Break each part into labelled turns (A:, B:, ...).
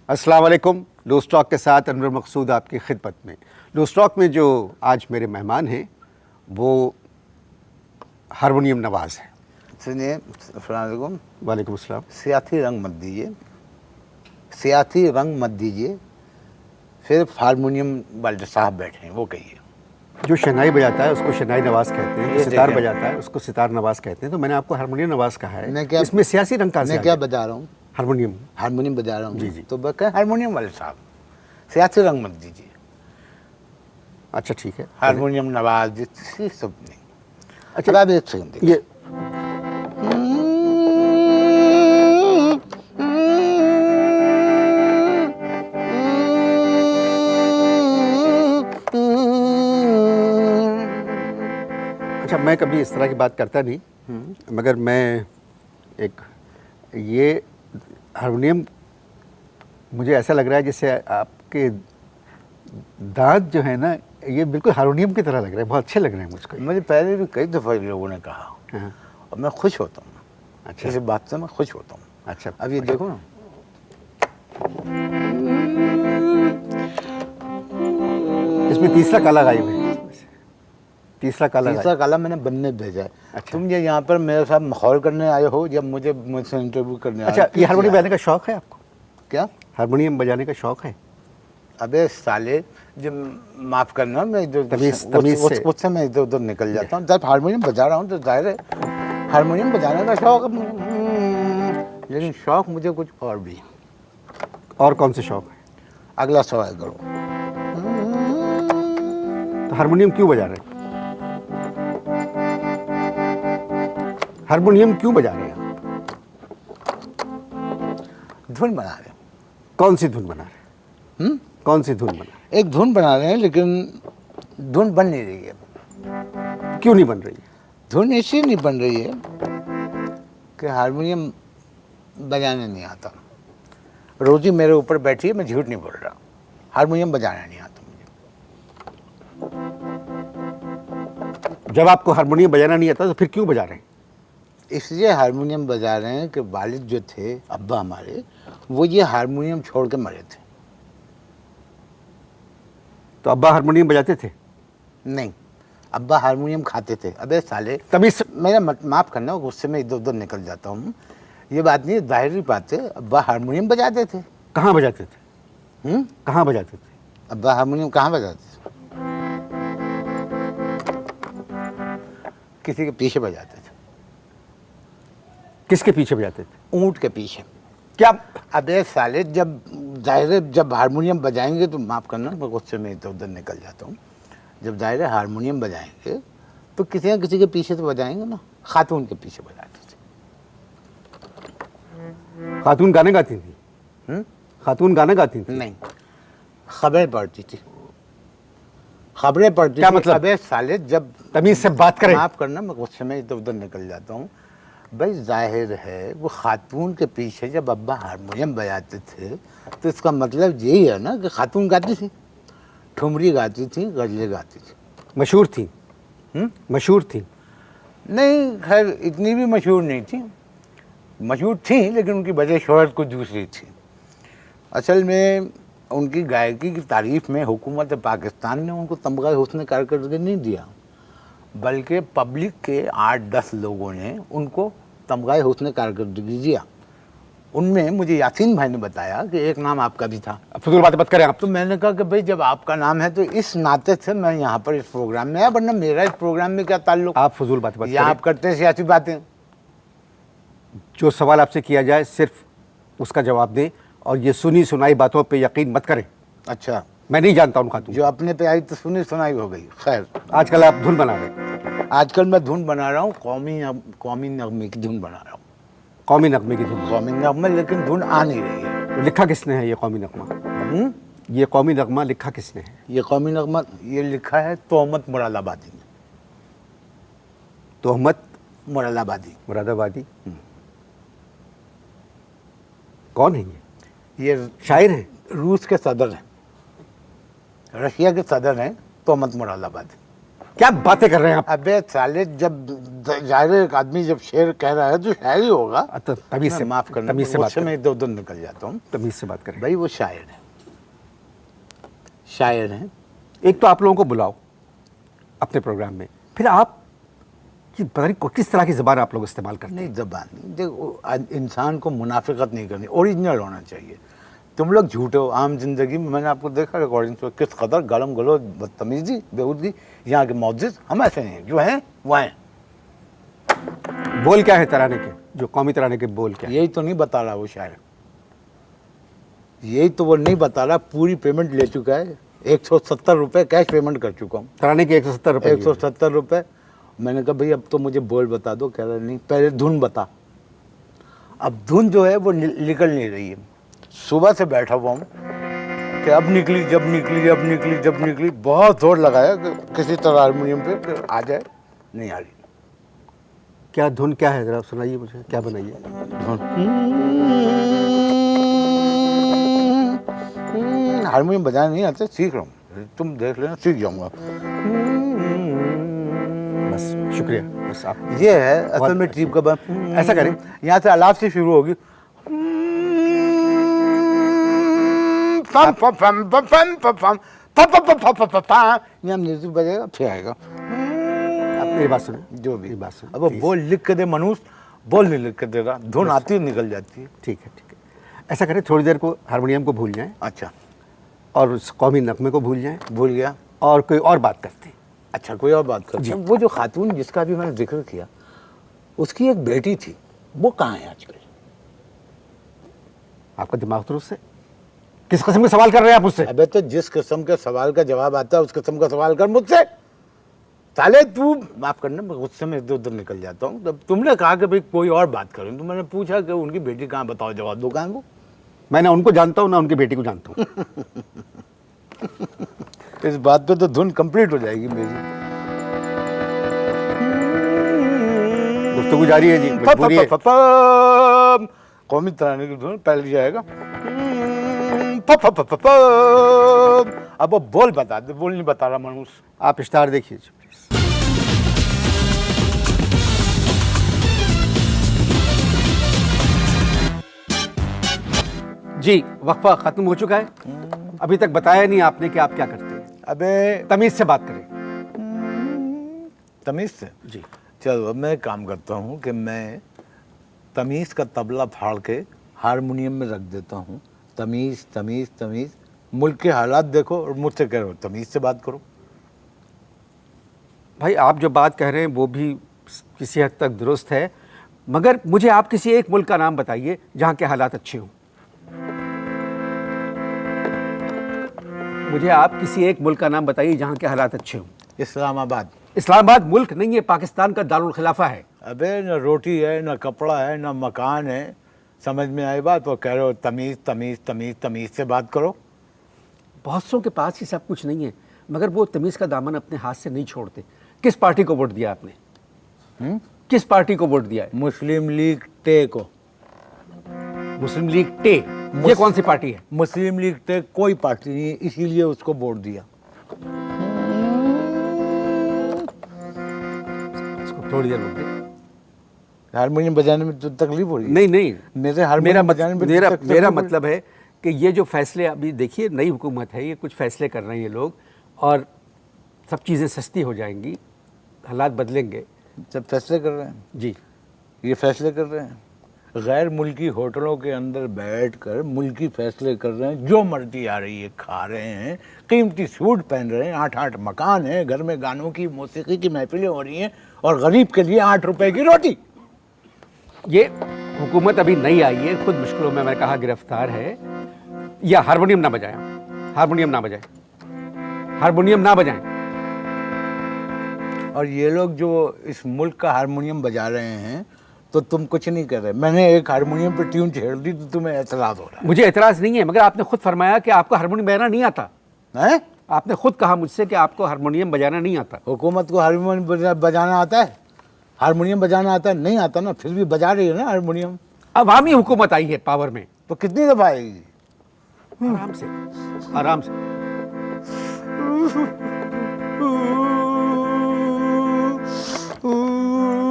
A: अस्सलाम वालेकुम। Loose talk के साथ अनवर मकसूद आपकी खिदमत में। लूज़ टॉक में जो आज मेरे मेहमान हैं वो हारमोनियम नवाज़ हैं।
B: सुनिए, अस्सलाम वालेकुम।
A: वालेकुम अस्सलाम।
B: सियासी रंग मत दीजिए, सियासी रंग मत दीजिए। सिर्फ हारमोनियम वाले साहब बैठे हैं, वो कहिए।
A: जो शहनाई बजाता है उसको शहनाई नवाज़ कहते हैं,
B: ये
A: जो सितार
B: देखिए।
A: बजाता है उसको सितार नवाज़ कहते हैं। तो मैंने आपको हारमोनियम नवाज़ कहा है,
B: मैं क्या
A: इसमें सियासी रंग कहाँ से
B: मैं
A: आ
B: क्या
A: गया?
B: बजा रहा हूँ?
A: हारमोनियम।
B: हारमोनियम बजा रहा हूँ।
A: जी, जी।
B: तो कहें हारमोनियम वाले साहब, सियासी रंग मत दीजिए।
A: अच्छा ठीक है।
B: हारमोनियम नवाज ये सब नहीं।
A: अच्छा,
B: अब आप एक सेकंड देखिए।
A: ये अच्छा, मैं कभी इस तरह की बात करता नहीं, मगर मैं एक ये हारमोनियम मुझे ऐसा लग रहा है जैसे आपके दांत जो है ना ये बिल्कुल हारमोनियम की तरह लग रहे हैं, बहुत अच्छे लग रहे हैं मुझको।
B: मुझे पहले भी कई दफ़ा लोगों ने कहा
A: हाँ,
B: और मैं खुश होता हूँ।
A: अच्छा
B: इस बात से मैं खुश होता हूँ।
A: अच्छा।
B: अब ये देखो ना,
A: इसमें तीसरा काला गायब है, तीसरा काला
B: तीसरा
A: गायब।
B: काला मैंने बनने भेजा है।
A: अच्छा।
B: तुम ये यहाँ पर मेरे साथ माहौल करने आए हो, जब मुझसे इंटरव्यू करने आए हो।
A: अच्छा, ये हारमोनियम बजाने का शौक है आपको?
B: क्या?
A: हारमोनियम बजाने का शौक है?
B: अबे साले, जब माफ करना, मैं
A: तमीज़ से।
B: उससे मैं इधर उधर निकल जाता हूँ। जब हारमोनियम बजा रहा हूँ तो जाहिर है हारमोनियम बजाने का शौक है, लेकिन शौक मुझे कुछ और भी है।
A: और कौन से शौक है?
B: अगला सवाल करो।
A: तो हारमोनियम क्यों बजा रहे हैं? हारमोनियम क्यों बजा रहे हैं आप?
B: धुन बना रहे हैं।
A: कौन सी धुन बना रहे हैं? कौन सी धुन बना रहे हैं?
B: एक धुन बना रहे हैं, लेकिन धुन बन नहीं रही है।
A: क्यों नहीं बन रही है?
B: धुन इसलिए नहीं बन रही है कि हारमोनियम बजाने नहीं आता। रोजी मेरे ऊपर बैठी है, मैं झूठ नहीं बोल रहा। हारमोनियम बजाना नहीं आता मुझे।
A: जब आपको हारमोनियम बजाना नहीं आता तो फिर क्यों बजा रहे हैं?
B: इसलिए हारमोनियम बजा रहे हैं कि वालिद जो थे, अब्बा हमारे, वो ये हारमोनियम छोड़ के मरे थे।
A: तो अब्बा हारमोनियम बजाते थे?
B: नहीं, अब्बा हारमोनियम खाते थे। अबे साले,
A: तभी
B: मेरा माफ़ करना, गुस्से में इधर उधर निकल जाता हूँ। ये बात नहीं, जाहिर बात है, अब्बा हारमोनियम बजाते थे।
A: कहाँ बजाते थे? कहाँ बजाते थे?
B: अब्बा हारमोनियम कहाँ बजाते थे? किसी के पीछे बजाते थे।
A: किसके पीछे बजाते थे?
B: ऊँट के पीछे।
A: क्या?
B: अबे साले, जब जाहिर है जब हारमोनियम बजाएंगे तो माफ़ करना, मैं गुस्से में इधर उधर निकल जाता हूँ। जब जाहिर है हारमोनियम बजाएंगे तो किसी न किसी के पीछे तो बजाएंगे ना। खातून के पीछे बजाते थे।
A: खातून गाने गाती थी? खातून गाना गाती थी?
B: नहीं, खबरें पढ़ती थी। खबरें पढ़ती
A: क्या
B: थी।
A: मतलब?
B: अबे साले, जब
A: तमीज़ से बात करें।
B: माफ़ करना, मैं गुस्से में इधर उधर निकल जाता हूँ। भाई जाहिर है वो खातून के पीछे जब अब्बा हारमोनियम बजाते थे तो इसका मतलब यही है ना कि खातून गाती थी, ठुमरी गाती थी, गज़लें गाती थी।
A: मशहूर थी? मशहूर थी?
B: नहीं, खैर इतनी भी मशहूर नहीं थी। मशहूर थी, लेकिन उनकी वजह शोहरत कुछ दूसरी थी। असल में उनकी गायकी की तारीफ़ में हुकूमत पाकिस्तान ने उनको तमगा हुस्न कारकर्दगी नहीं दिया, बल्कि पब्लिक के 8-10 लोगों ने उनको तमगा हुस्न कारकर्दगी दिया। उनमें मुझे यासीन भाई ने बताया कि एक नाम आपका भी था।
A: फजूल बातें मत करें आप।
B: तो मैंने कहा कि भाई जब आपका नाम है तो इस नाते से मैं यहाँ पर इस प्रोग्राम में आया, वरना मेरा इस प्रोग्राम में क्या ताल्लुक।
A: आप फजूल बातें मत
B: या
A: करें।
B: आप करते हैं सियासी बातें।
A: जो सवाल आपसे किया जाए सिर्फ उसका जवाब दें और ये सुनी सुनाई बातों पे यकीन मत करें।
B: अच्छा,
A: मैं नहीं जानता उन खातून
B: जो अपने पे आई तो सुनी सुनाई हो गई। खैर,
A: आजकल आप धुन बना रहे हैं।
B: आजकल मैं धुन बना रहा हूँ, कौमी नगमे की धुन बना रहा हूँ।
A: कौमी नगमे की धुन?
B: कौमी नगमे, लेकिन धुन आ नहीं रही है।
A: तो लिखा किसने है ये कौमी नगमा? ये कौमी नगमा लिखा किसने है?
B: ये कौमी नगमा ये लिखा है तोहमत मुरादाबादी ने।
A: तोहमत
B: मुरादाबादी।
A: मुरादाबादी? कौन है
B: ये
A: शायर है?
B: रूस के सदर हैं, रशिया के सदर हैं, तोहमत मुरादाबादी।
A: क्या बातें कर रहे हैं आप?
B: अबे साले, जब जाहिर है एक आदमी जब शेर कह रहा है तो शायर ही होगा।
A: तो तमीज से
B: माफ करना,
A: तमीज से बात
B: मुझसे मैं
A: करें,
B: इधर उधर निकल जाता हूँ।
A: तमीज से बात करें।
B: भाई वो शायर है, शायर है।
A: एक तो आप लोगों को बुलाओ अपने प्रोग्राम में, फिर आप कि पता नहीं किस तरह की ज़बान आप लोग इस्तेमाल करते हैं।
B: नहीं, जबान नहीं, देखो इंसान को मुनाफिकत नहीं करनी, ओरिजिनल होना चाहिए। तुम लोग झूठे हो आम जिंदगी में, मैंने आपको देखा रिकॉर्डिंग पे किस कदर गलम गलो बदतमीजी बेहूदगी यहाँ के मौजिज हम ऐसे नहीं हैं, जो हैं वो हैं।
A: बोल क्या है तराने के, जो कौमी तराने के बोल क्या है?
B: यही तो नहीं बता रहा वो शायर, यही तो वो नहीं बता रहा। पूरी पेमेंट ले चुका है, 170 रुपये कैश पेमेंट कर चुका हूँ।
A: तराने के 170 रुपये।
B: 170 रुपये। मैंने कहा भाई अब तो मुझे बोल बता दो, कह रहा नहीं पहले धुन बता। अब धुन जो है वो निकल नहीं रही है। सुबह से बैठा हुआ हूँ कि अब निकली, जब निकली, अब निकली, जब निकली। बहुत जोर लगाया कि किसी तरह हारमोनियम पे कि आ जाए, नहीं आ रही।
A: क्या धुन क्या है, जरा सुनाइए मुझे, क्या बनाइए?
B: हारमोनियम बजाना नहीं आता, सीख रहा हूँ, तुम देख लेना, सीख जाऊंगा।
A: बस शुक्रिया, बस आप
B: ये है असल में ट्रीप का बन।
A: ऐसा करें,
B: यहाँ से अलाप से शुरू होगी। पम पम पम पम पम पम पम पम पम पम पम पम पम, यहाँ म्यूजिक बजेगा, फिर आएगा।
A: आप मेरी बात सुने,
B: जो भी
A: मेरी बात सुने।
B: अब वो बोल लिख के दे मनुष्य, बोल नहीं लिख के दे रहा, धुन आती है निकल जाती है।
A: ठीक है, ठीक है। ऐसा करें, थोड़ी देर को हारमोनियम को भूल जाएं
B: अच्छा,
A: और उस कौमी नगमे को भूल जाएं
B: भूल गया।
A: और कोई और बात करते हैं।
B: अच्छा, कोई और बात करते हैं। वो जो खातून जिसका भी मैंने जिक्र किया, उसकी एक बेटी थी, वो कहाँ है आजकल?
A: आपका दिमाग दुरुस्त है? किस किस्म के सवाल कर रहे हैं आप मुझसे?
B: अबे तो जिस किस्म के सवाल का जवाब आता है उस किस्म का सवाल कर मुझसे। साले तू, माफ करना, मैं गुस्से में इधर उधर निकल जाता हूँ। जब तुमने कहा कि भाई कोई और बात करें, तो मैंने पूछा कि उनकी बेटी कहाँ, बताओ, जवाब दो कहाँ को।
A: मैं ना उनको जानता हूँ ना उनकी बेटी को जानता हूँ।
B: इस बात पे तो धुन कंप्लीट हो जाएगी मेरी।
A: गुफ्तगू जारी है जी, मजबूरी है।
B: कौमी तराने की धुन पहले जाएगा। अब वो बोल बता दे, बोल नहीं बता रहा मनुष्य।
A: आप इश्तार देखिए जी, प्लीज। जी, वक्फा खत्म हो चुका है। अभी तक बताया नहीं आपने कि आप क्या करते हैं।
B: अबे
A: तमीज से बात करें।
B: तमीज से
A: जी,
B: चलो, अब मैं काम करता हूँ कि मैं तमीज का तबला फाड़ के हारमोनियम में रख देता हूँ। तमीज तमीज तमीज, मुल्क के हालात देखो और मुझसे कह रहे हो तमीज से बात करो।
A: भाई आप जो बात कह रहे हैं वो भी किसी हद तक दुरुस्त है, मगर मुझे आप किसी एक मुल्क का नाम बताइए जहाँ के हालात अच्छे हों। मुझे आप किसी एक मुल्क का नाम बताइए जहाँ के हालात अच्छे हों।
B: इस्लामाबाद।
A: इस्लामाबाद मुल्क नहीं है, पाकिस्तान का दारुल खिलाफा है।
B: अबे न रोटी है, न कपड़ा है, न मकान है, समझ में आई बात? वो कह रहे हो तमीज़ तमीज़ तमीज़, तमीज़ से बात करो।
A: बहुत सौ के पास ही सब कुछ नहीं है, मगर वो तमीज़ का दामन अपने हाथ से नहीं छोड़ते। किस पार्टी को वोट दिया आपने? किस पार्टी को वोट दिया है?
B: मुस्लिम लीग टे को।
A: मुस्लिम लीग टे, ये कौन सी पार्टी है?
B: मुस्लिम लीग टे कोई पार्टी नहीं है, इसीलिए उसको वोट दिया।
A: इसको थोड़ी देर रुक।
B: हारमोनियम बजाने में तो तकलीफ हो रही है?
A: नहीं नहीं,
B: मेरे हारमोनियम बजाने में
A: मेरा मतलब है कि ये जो फैसले अभी देखिए, नई हुकूमत है, ये कुछ फैसले कर रहे हैं ये लोग, और सब चीज़ें सस्ती हो जाएंगी, हालात बदलेंगे।
B: सब फैसले कर रहे हैं
A: जी,
B: ये फैसले कर रहे हैं, गैर मुल्की होटलों के अंदर बैठकर मुल्की फैसले कर रहे हैं। जो मर्जी आ रही है खा रहे हैं, कीमती सूट पहन रहे हैं, 8-8 मकान है, घर में गानों की मौसीकी की महफिलें हो रही हैं, और गरीब के लिए 8 रुपए की रोटी।
A: ये हुकूमत अभी नई आई है, खुद मुश्किलों में, मैंने कहा, गिरफ्तार है। या हारमोनियम ना बजाएं, हारमोनियम ना बजाएं, हारमोनियम ना बजाएं।
B: और ये लोग जो इस मुल्क का हारमोनियम बजा रहे हैं तो तुम कुछ नहीं कर रहे। मैंने एक हारमोनियम पे ट्यून छेड़ दी तो तुम्हें एतराज़ हो रहा है।
A: मुझे एतराज़ नहीं है, मगर आपने खुद फरमाया कि आपको हारमोनियम बजाना नहीं आता
B: है?
A: आपने खुद कहा मुझसे कि आपको हारमोनियम बजाना नहीं आता।
B: हुकूमत को हारमोनियम बजाना आता है? हारमोनियम बजाना आता है? नहीं आता ना, फिर भी बजा रही है ना हारमोनियम।
A: अवामी हुकूमत आई है पावर में,
B: तो कितनी दफा आएगी?
A: आराम से, आराम से।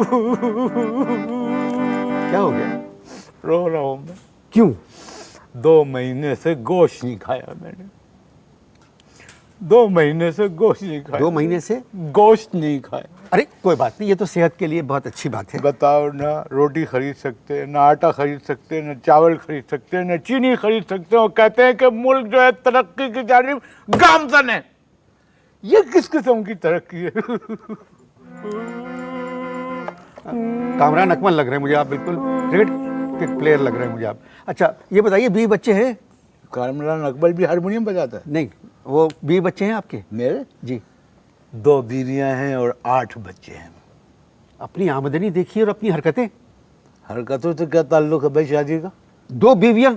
A: क्या हो गया?
B: रो रहा हूँ मैं।
A: क्यों?
B: 2 महीने से गोश्त नहीं खाया मैंने। 2 महीने से गोश्त नहीं खाया।
A: 2 महीने से
B: गोश्त नहीं खाया।
A: अरे कोई बात नहीं, ये तो सेहत के लिए बहुत अच्छी बात है।
B: बताओ ना, रोटी खरीद सकते हैं, ना आटा खरीद सकते हैं, ना चावल खरीद सकते हैं, ना चीनी खरीद सकते हैं, और कहते हैं कि मुल्क जो है तरक्की की जानिब गामजन है। ये किस किस्म की तरक्की है?
A: कामरान अकमल लग रहे हैं मुझे आप, बिल्कुल क्रिकेट प्लेयर लग रहे हैं मुझे आप। अच्छा ये बताइए, 20 बच्चे हैं?
B: कामरान अकबर भी हारमोनियम बजाता है?
A: नहीं, वो 20 बच्चे हैं आपके?
B: मेरे
A: जी।
B: 2 बीवियां हैं और 8 बच्चे हैं।
A: अपनी आमदनी देखिए और अपनी हरकतें।
B: हरकतों से क्या ताल्लुक है भाई शादी का?
A: 2 बीवियां।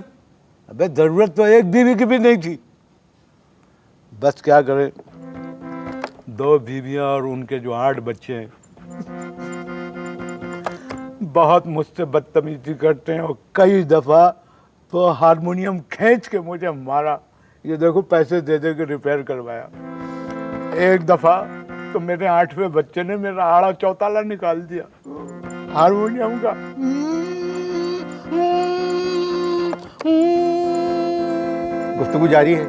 B: अबे जरूरत तो एक बीवी की भी नहीं थी। बस क्या करे, 2 बीवियां और उनके जो 8 बच्चे हैं बहुत मुझसे बदतमीजी करते हैं, और कई दफा तो हारमोनियम खींच के मुझे मारा। ये देखो पैसे दे दे के रिपेयर करवाया। एक दफा तो मेरे 8वें बच्चे ने मेरा आड़ा चौताला निकाल दिया हारमोनियम का।
A: गुफ्तगू जारी है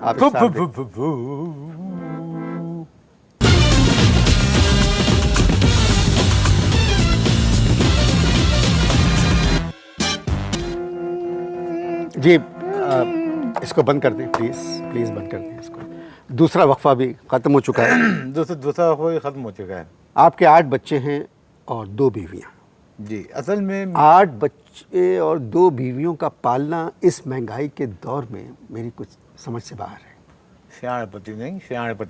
A: आप इस साथ देख- जी इसको बंद कर दें प्लीज़, प्लीज़ बंद कर दें इसको। दूसरा वक्फा भी ख़त्म हो चुका है।
B: दूसरा कोई खत्म हो चुका है।
A: आपके 8 बच्चे हैं और 2 बीवियां।
B: जी, असल में
A: 8 बच्चे और 2 बीवियों का पालना इस महंगाई के दौर में मेरी कुछ समझ से बाहर है।
B: सियाणपति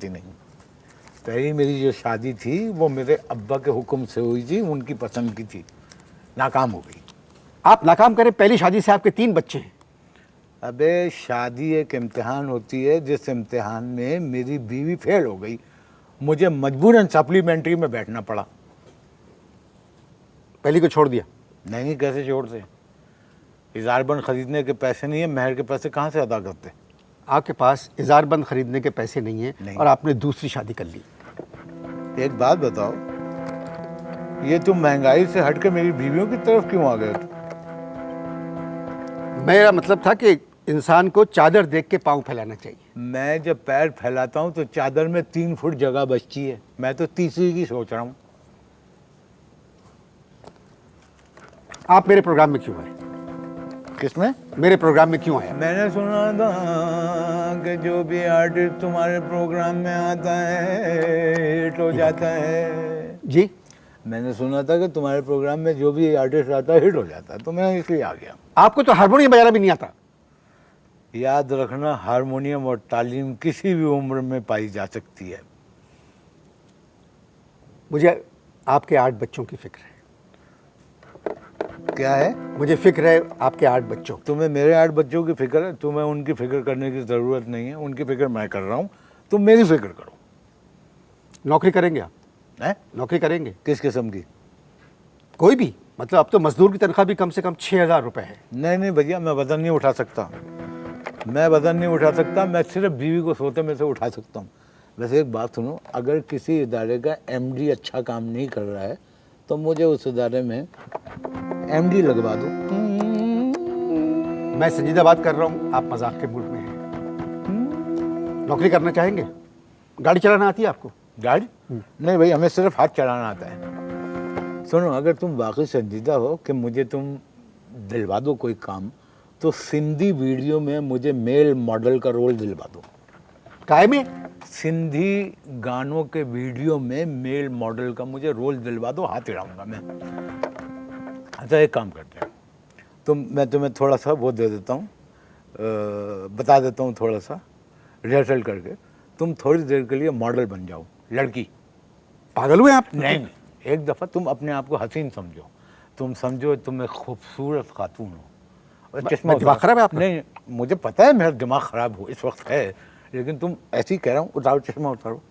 B: नहीं। पहली मेरी जो शादी थी वो मेरे अब्बा के हुक्म से हुई थी, उनकी पसंद की थी, नाकाम हो गई।
A: आप नाकाम करें, पहली शादी से आपके 3 बच्चे हैं।
B: अबे शादी एक इम्तिहान होती है, जिस इम्तिहान में मेरी बीवी फेल हो गई, मुझे मजबूरन सप्लीमेंट्री में बैठना पड़ा।
A: पहली को छोड़ दिया?
B: नहीं, कैसे छोड़ दे? इजारबंद खरीदने के पैसे नहीं है, महर के पैसे कहाँ से अदा करते?
A: आपके पास इजारबंद खरीदने के पैसे नहीं हैं
B: नहीं।
A: और आपने दूसरी शादी कर ली।
B: एक बात बताओ, ये तुम महंगाई से हटके मेरी बीवियों की तरफ क्यों आ गए?
A: मेरा मतलब था कि इंसान को चादर देख के पांव फैलाना चाहिए।
B: मैं जब पैर फैलाता हूँ तो चादर में 3 फुट जगह बचती है। मैं तो तीसरी की सोच रहा हूँ।
A: आप मेरे प्रोग्राम में क्यों आए?
B: किसमें?
A: मेरे प्रोग्राम में क्यों आया?
B: मैंने सुना था कि जो भी आर्टिस्ट तुम्हारे प्रोग्राम में आता है हिट हो जाता है।
A: जी,
B: मैंने सुना था कि तुम्हारे प्रोग्राम में जो भी आर्टिस्ट आता है हिट हो जाता है, तो मैं इसलिए आ गया।
A: आपको तो हारमोनियम बजाना भी नहीं आता।
B: याद रखना, हारमोनियम और तालीम किसी भी उम्र में पाई जा सकती है।
A: मुझे आपके 8 बच्चों की फिक्र है।
B: क्या है?
A: मुझे फिक्र है आपके 8 बच्चों।
B: तुम्हें मेरे 8 बच्चों की फिक्र है? तुम्हें उनकी फिक्र करने की ज़रूरत नहीं है, उनकी फिक्र मैं कर रहा हूँ, तुम मेरी फिक्र करो।
A: नौकरी करेंगे आप?
B: हैं?
A: नौकरी करेंगे?
B: किस किस्म की?
A: कोई भी, मतलब अब तो मजदूर की तनख्वाह भी कम से कम 6,000 रुपए है।
B: नहीं भैया, मैं वजन नहीं उठा सकता। मैं सिर्फ बीवी को सोते में से उठा सकता हूँ। वैसे एक बात सुनो, अगर किसी इदारे का एमडी अच्छा काम नहीं कर रहा है तो मुझे उस इदारे में एमडी लगवा दो।
A: मैं संजीदा बात कर रहा हूँ, आप मजाक के मूड में हैं। नौकरी करना चाहेंगे? गाड़ी चलाना आती है आपको?
B: गाड़ी? नहीं भाई, हमें सिर्फ हाथ चलाना आता है। सुनो, अगर तुम वाकई संजीदा हो कि मुझे तुम दिलवा दो कोई काम, तो सिंधी वीडियो में मुझे मेल मॉडल का रोल दिलवा दो।
A: काय में?
B: सिंधी गानों के वीडियो में मेल मॉडल का मुझे रोल दिलवा दो, हाथ हिलाऊंगा मैं। अच्छा, एक काम करते हैं, मैं तुम्हें थोड़ा सा वो दे देता हूँ, बता देता हूँ थोड़ा सा रिहर्सल करके। तुम थोड़ी देर के लिए मॉडल बन जाओ, लड़की।
A: पागल हुए आप?
B: नहीं, एक दफ़ा तुम अपने आप को हसीन समझो। तुम समझो तुम एक खूबसूरत खातून हो। चश्मा
A: दिमाग खराब है आपका?
B: नहीं, मुझे पता है मेरा दिमाग खराब हो इस वक्त है, लेकिन तुम ऐसे ही कह रहा हूँ। उतारो चश्मा, उतारो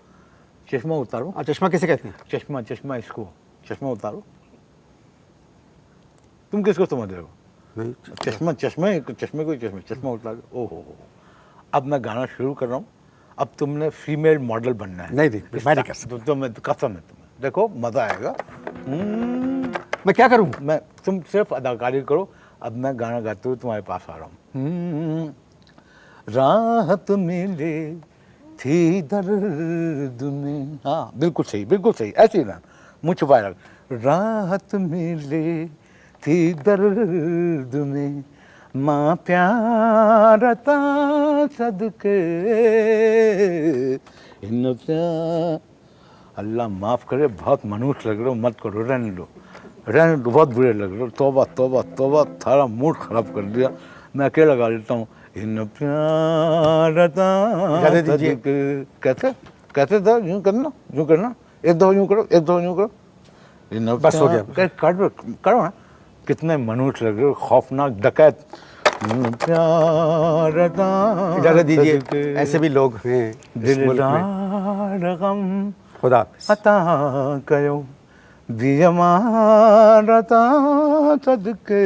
B: चश्मा, उतारो।
A: चश्मा किसे कहते हैं?
B: चश्मा इसको, चश्मा उतारो। तुम किसको समझ रहे हो?
A: नहीं,
B: चश्मा उतारो। ओहो, अब मैं गाना शुरू कर रहा हूँ। अब तुमने फीमेल मॉडल बनना है।
A: नहीं, मैं नहीं कर सकता।
B: तो मैं कसम है तुम्हें, देखो मजा आएगा।
A: मैं क्या करूं?
B: मैं, तुम सिर्फ अदाकारी करो, अब मैं गाना गाते हुए तुम्हारे पास आ रहा हूँ। राहत मिले थी दर्द में, हाँ बिल्कुल सही, ऐसे ही ना, मुँह छुपाए रख। राहत मिले थी दर्द में, माँ प्यारता सदके इन प्यार। अल्लाह माफ़ करे, बहुत मनुष्य लग रहे हो, मत करो, रहने दो, बहुत बुरे लग रहे हो। तौबा तौबा तौबा, थारा मूड खराब कर दिया। मैं अकेला गा लेता हूँ। इन प्यारता
A: दीजिए।
B: कैसे कैसे था, यूँ करना, एक दो यूँ करो, इन
A: बस हो गया।
B: करो ना। कितने मनुष्य लग रहे हो, खौफनाक डकैत। प्यारता
A: इजाज़त दीजिए, ऐसे भी लोग हैं इस मुल्क में।
B: दिलदार गम
A: खुदा हाफिज़।
B: अता कयो दियमारता सदके